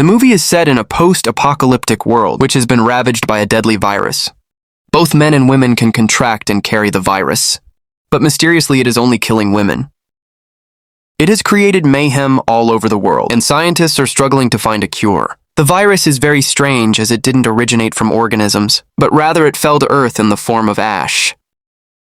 The movie is set in a post-apocalyptic world, which has been ravaged by a deadly virus. Both men and women can contract and carry the virus, but mysteriously it is only killing women. It has created mayhem all over the world, and scientists are struggling to find a cure. The virus is very strange as it didn't originate from organisms, but rather it fell to Earth in the form of ash.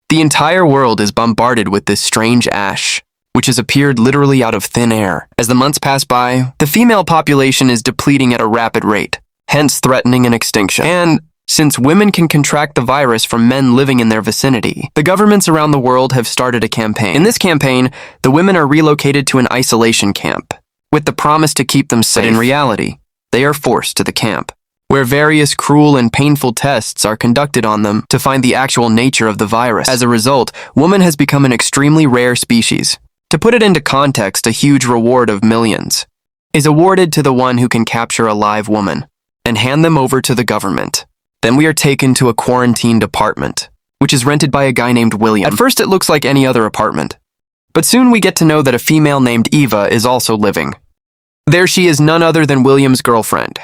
The entire world is bombarded with this strange ash, which has appeared literally out of thin air. As the months pass by, the female population is depleting at a rapid rate, hence threatening an extinction. And since women can contract the virus from men living in their vicinity, the governments around the world have started a campaign. In this campaign, the women are relocated to an isolation camp, with the promise to keep them safe. But in reality, they are forced to the camp, where various cruel and painful tests are conducted on them to find the actual nature of the virus. As a result, woman has become an extremely rare species. To put it into context, a huge reward of millions is awarded to the one who can capture a live woman and hand them over to the government. Then we are taken to a quarantined apartment, which is rented by a guy named William. At first it looks like any other apartment, but soon we get to know that a female named Eva is also living. There she is, none other than William's girlfriend.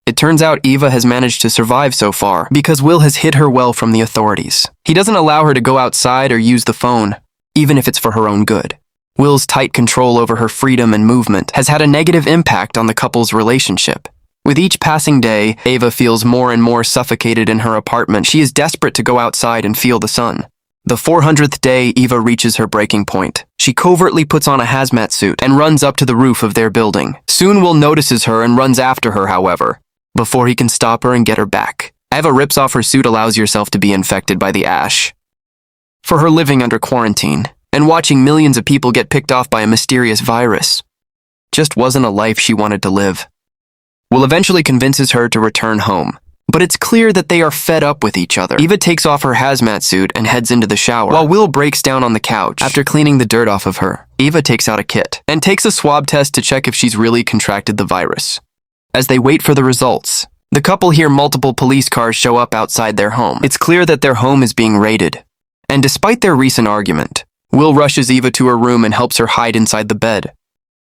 It turns out Eva has managed to survive so far because Will has hid her well from the authorities. He doesn't allow her to go outside or use the phone, even if it's for her own good. Will's tight control over her freedom and movement has had a negative impact on the couple's relationship. With each passing day, Eva feels more and more suffocated in her apartment. She is desperate to go outside and feel the sun. The 400th day, Eva reaches her breaking point. She covertly puts on a hazmat suit and runs up to the roof of their building. Soon Will notices her and runs after her, however, before he can stop her and get her back. Eva rips off her suit, allows herself to be infected by the ash. For her living under quarantine and watching millions of people get picked off by a mysterious virus just wasn't a life she wanted to live. Will eventually convinces her to return home, but it's clear that they are fed up with each other. Eva takes off her hazmat suit and heads into the shower, while Will breaks down on the couch. After cleaning the dirt off of her, Eva takes out a kit and takes a swab test to check if she's really contracted the virus. As they wait for the results, the couple hear multiple police cars show up outside their home. It's clear that their home is being raided, and despite their recent argument, Will rushes Eva to her room and helps her hide inside the bed.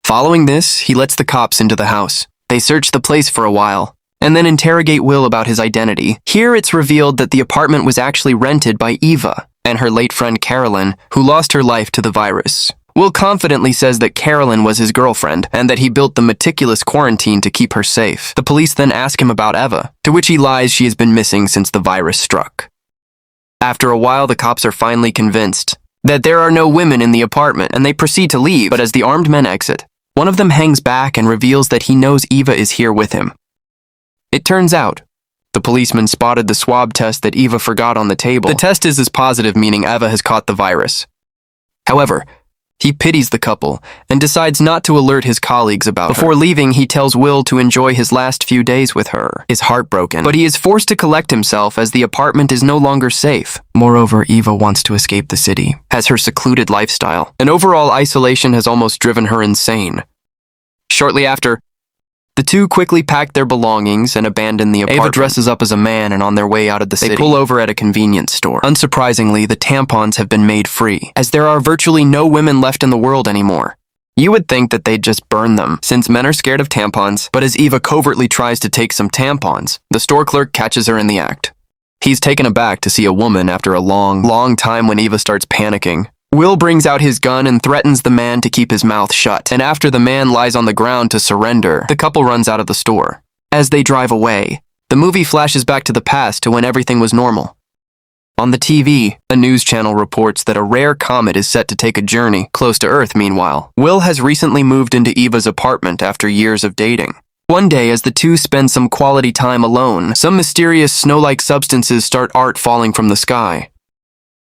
Following this, he lets the cops into the house. They search the place for a while, and then interrogate Will about his identity. Here it's revealed that the apartment was actually rented by Eva and her late friend Carolyn, who lost her life to the virus. Will confidently says that Carolyn was his girlfriend and that he built the meticulous quarantine to keep her safe. The police then ask him about Eva, to which he lies she has been missing since the virus struck. After a while, the cops are finally convinced that there are no women in the apartment, and they proceed to leave, but as the armed men exit, one of them hangs back and reveals that he knows Eva is here with him. It turns out, the policeman spotted the swab test that Eva forgot on the table. The test is positive, meaning Eva has caught the virus. However, he pities the couple and decides not to alert his colleagues about her. Before leaving, he tells Will to enjoy his last few days with her. He is heartbroken, but he is forced to collect himself as the apartment is no longer safe. Moreover, Eva wants to escape the city, has her secluded lifestyle, and overall isolation has almost driven her insane. Shortly after, the two quickly pack their belongings and abandon the apartment. Eva dresses up as a man and on their way out of the city, they pull over at a convenience store. Unsurprisingly, the tampons have been made free, as there are virtually no women left in the world anymore. You would think that they'd just burn them, since men are scared of tampons, but as Eva covertly tries to take some tampons, the store clerk catches her in the act. He's taken aback to see a woman after a long time when Eva starts panicking. Will brings out his gun and threatens the man to keep his mouth shut, and after the man lies on the ground to surrender, the couple runs out of the store. As they drive away, the movie flashes back to the past to when everything was normal. On the TV, a news channel reports that a rare comet is set to take a journey close to Earth. Meanwhile, Will has recently moved into Eva's apartment after years of dating. One day, as the two spend some quality time alone, some mysterious snow-like substances start falling from the sky.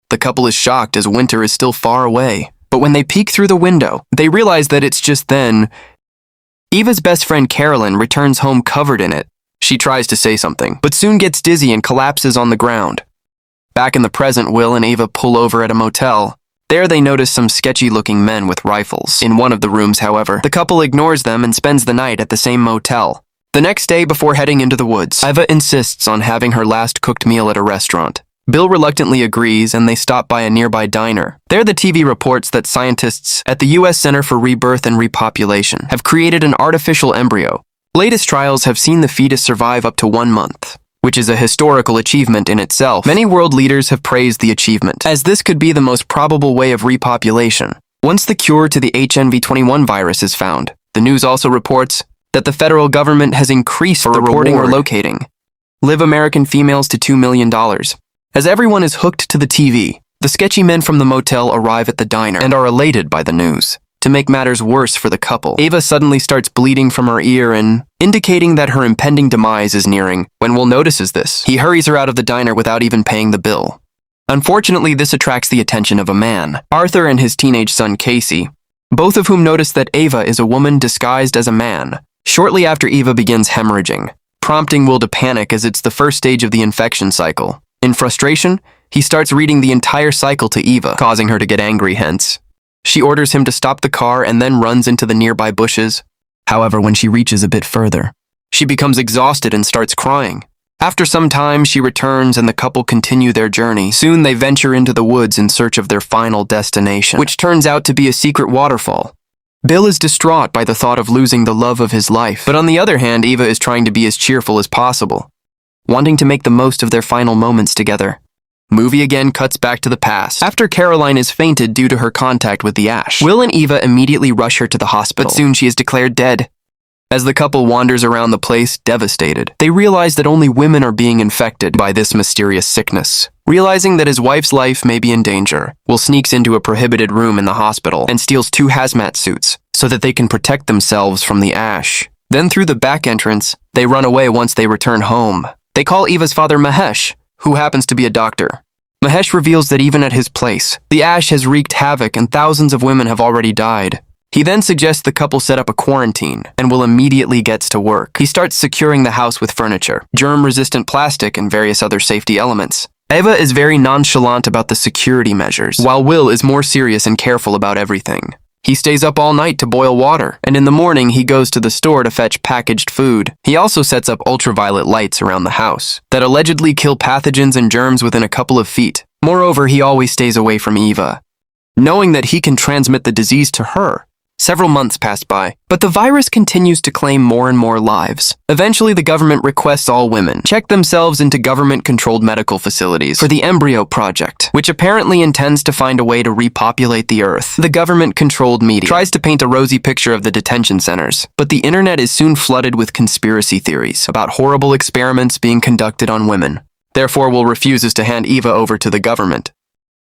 The couple is shocked as winter is still far away, but when they peek through the window, they realize that it's just then. Eva's best friend Carolyn returns home covered in it. She tries to say something, but soon gets dizzy and collapses on the ground. Back in the present, Will and Eva pull over at a motel. There they notice some sketchy-looking men with rifles. In one of the rooms, however, the couple ignores them and spends the night at the same motel. The next day, before heading into the woods, Eva insists on having her last cooked meal at a restaurant. Bill reluctantly agrees, and they stop by a nearby diner. There, the TV reports that scientists at the U.S. Center for Rebirth and Repopulation have created an artificial embryo, Latest trials have seen the fetus survive up to 1 month, which is a historical achievement in itself. Many world leaders have praised the achievement, as this could be the most probable way of repopulation. Once the cure to the HNV-21 virus is found, the news also reports that the federal government has increased the reporting or locating live American females to $2 million. As everyone is hooked to the TV, the sketchy men from the motel arrive at the diner and are elated by the news. To make matters worse for the couple, Ava suddenly starts bleeding from her ear and indicating that her impending demise is nearing. When Will notices this, he hurries her out of the diner without even paying the bill. Unfortunately, this attracts the attention of a man, Arthur, and his teenage son Casey, both of whom notice that Ava is a woman disguised as a man. Shortly after, Ava begins hemorrhaging, prompting Will to panic as it's the first stage of the infection cycle. In frustration, he starts reading the entire cycle to Ava, causing her to get angry hence. She orders him to stop the car and then runs into the nearby bushes. However, when she reaches a bit further, she becomes exhausted and starts crying. After some time, she returns and the couple continue their journey. Soon they venture into the woods in search of their final destination, which turns out to be a secret waterfall. Bill is distraught by the thought of losing the love of his life, but on the other hand, Ava is trying to be as cheerful as possible, wanting to make the most of their final moments together. Movie again cuts back to the past. After Caroline is fainted due to her contact with the ash, Will and Eva immediately rush her to the hospital, but soon she is declared dead. As the couple wanders around the place, devastated, they realize that only women are being infected by this mysterious sickness. Realizing that his wife's life may be in danger, Will sneaks into a prohibited room in the hospital and steals 2 hazmat suits so that they can protect themselves from the ash. Then through the back entrance, they run away once they return home. They call Eva's father Mahesh, who happens to be a doctor. Mahesh reveals that even at his place, the ash has wreaked havoc and thousands of women have already died. He then suggests the couple set up a quarantine, and Will immediately gets to work. He starts securing the house with furniture, germ-resistant plastic, and various other safety elements. Eva is very nonchalant about the security measures, while Will is more serious and careful about everything. He stays up all night to boil water, and in the morning he goes to the store to fetch packaged food. He also sets up ultraviolet lights around the house that allegedly kill pathogens and germs within a couple of feet. Moreover, he always stays away from Eva, knowing that he can transmit the disease to her. Several months pass by, but the virus continues to claim more and more lives. Eventually, the government requests all women check themselves into government-controlled medical facilities for the embryo project, which apparently intends to find a way to repopulate the Earth. The government-controlled media tries to paint a rosy picture of the detention centers, but the internet is soon flooded with conspiracy theories about horrible experiments being conducted on women. Therefore, Will refuses to hand Eva over to the government,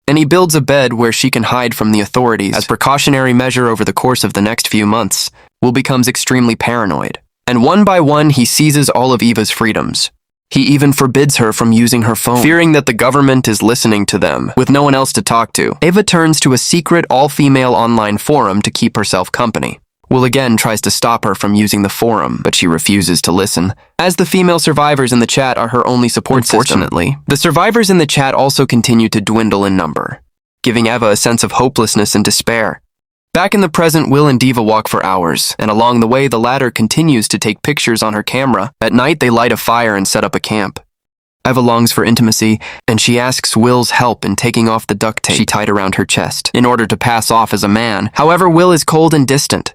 and he builds a bed where she can hide from the authorities. As precautionary measure over the course of the next few months, Will becomes extremely paranoid, and one by one he seizes all of Eva's freedoms. He even forbids her from using her phone, fearing that the government is listening to them. With no one else to talk to, Eva turns to a secret all-female online forum to keep herself company. Will again tries to stop her from using the forum, but she refuses to listen, as the female survivors in the chat are her only support system. Unfortunately, the survivors in the chat also continue to dwindle in number, giving Eva a sense of hopelessness and despair. Back in the present, Will and Diva walk for hours, and along the way the latter continues to take pictures on her camera. At night they light a fire and set up a camp. Eva longs for intimacy, and she asks Will's help in taking off the duct tape she tied around her chest, in order to pass off as a man. However, Will is cold and distant,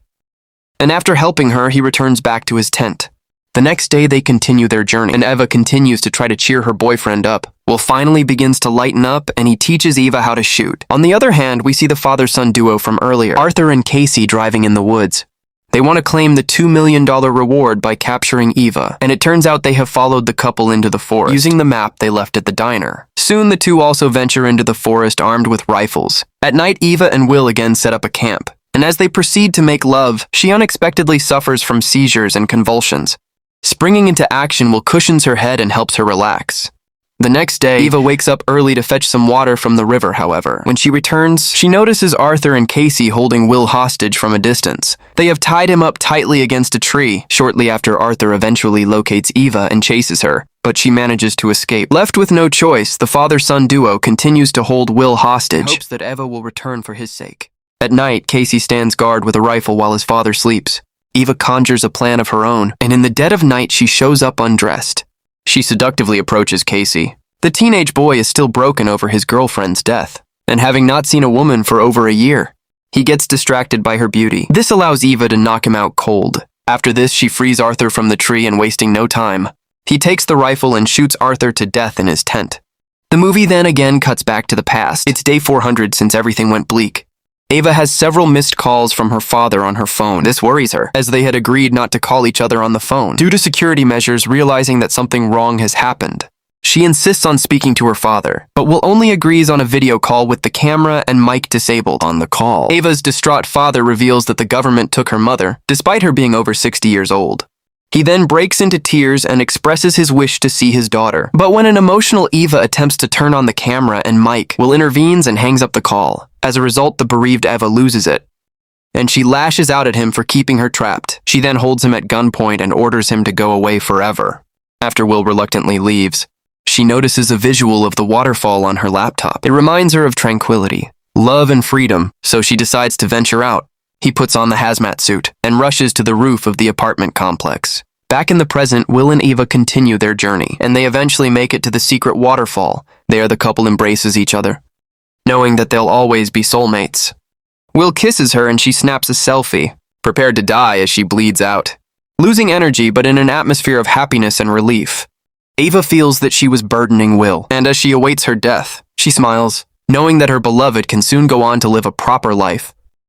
and after helping her, he returns back to his tent. The next day, they continue their journey, and Eva continues to try to cheer her boyfriend up. Will finally begins to lighten up, and he teaches Eva how to shoot. On the other hand, we see the father-son duo from earlier, Arthur and Casey, driving in the woods. They want to claim the $2 million reward by capturing Eva, and it turns out they have followed the couple into the forest, using the map they left at the diner. Soon, the two also venture into the forest armed with rifles. At night, Eva and Will again set up a camp, and as they proceed to make love, she unexpectedly suffers from seizures and convulsions. Springing into action, Will cushions her head and helps her relax. The next day, Eva wakes up early to fetch some water from the river. However, when she returns, she notices Arthur and Casey holding Will hostage from a distance. They have tied him up tightly against a tree. Shortly after, Arthur eventually locates Eva and chases her, but she manages to escape. Left with no choice, the father-son duo continues to hold Will hostage in hopes that Eva will return for his sake. At night, Casey stands guard with a rifle while his father sleeps. Eva conjures a plan of her own, and in the dead of night she shows up undressed. She seductively approaches Casey. The teenage boy is still broken over his girlfriend's death, and having not seen a woman for over a year, he gets distracted by her beauty. This allows Eva to knock him out cold, After this, she frees Arthur from the tree and wasting no time, he takes the rifle and shoots Arthur to death in his tent. The movie then again cuts back to the past. It's day 400 since everything went bleak. Ava has several missed calls from her father on her phone. This worries her, as they had agreed not to call each other on the phone. Due to security measures, realizing that something wrong has happened, she insists on speaking to her father, but will only agrees on a video call with the camera and mic disabled on the call. Ava's distraught father reveals that the government took her mother, despite her being over 60 years old. He then breaks into tears and expresses his wish to see his daughter. But when an emotional Eva attempts to turn on the camera and mic, Will intervenes and hangs up the call. As a result, the bereaved Eva loses it, and she lashes out at him for keeping her trapped. She then holds him at gunpoint and orders him to go away forever. After Will reluctantly leaves, she notices a visual of the waterfall on her laptop. It reminds her of tranquility, love, and freedom, so she decides to venture out. He puts on the hazmat suit and rushes to the roof of the apartment complex. Back in the present, Will and Eva continue their journey, and they eventually make it to the secret waterfall. There, the couple embraces each other, knowing that they'll always be soulmates. Will kisses her and she snaps a selfie, prepared to die as she bleeds out, losing energy but in an atmosphere of happiness and relief. Ava feels that she was burdening Will, and as she awaits her death, she smiles, knowing that her beloved can soon go on to live a proper life,